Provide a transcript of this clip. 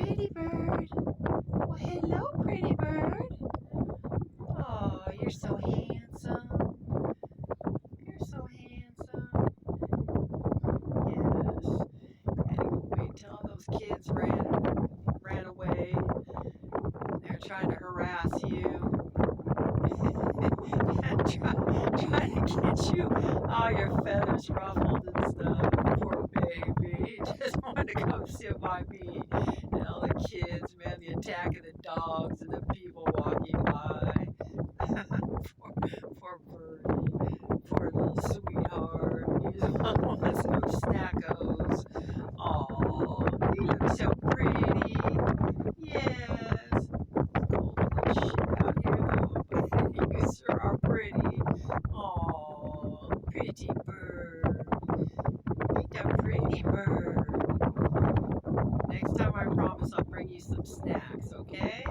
Pretty bird. Well, hello, pretty bird. Oh, you're so handsome. You're so handsome. Yes. Anyway, wait till all those kids ran away. They're trying to harass you. Trying to get you all your feathers ruffled and stuff. Poor baby. Just wanted to come sit by me. And all the kids, man, the attack of the dogs and the people walking by. Poor birdie. Poor little sweetheart. He just wants some snackos. Oh, you look so pretty. Yes. Cold shit out here though. You sure are pretty. Oh, pretty bird. You're a pretty bird. Next time I promise I'll bring you some snacks, okay?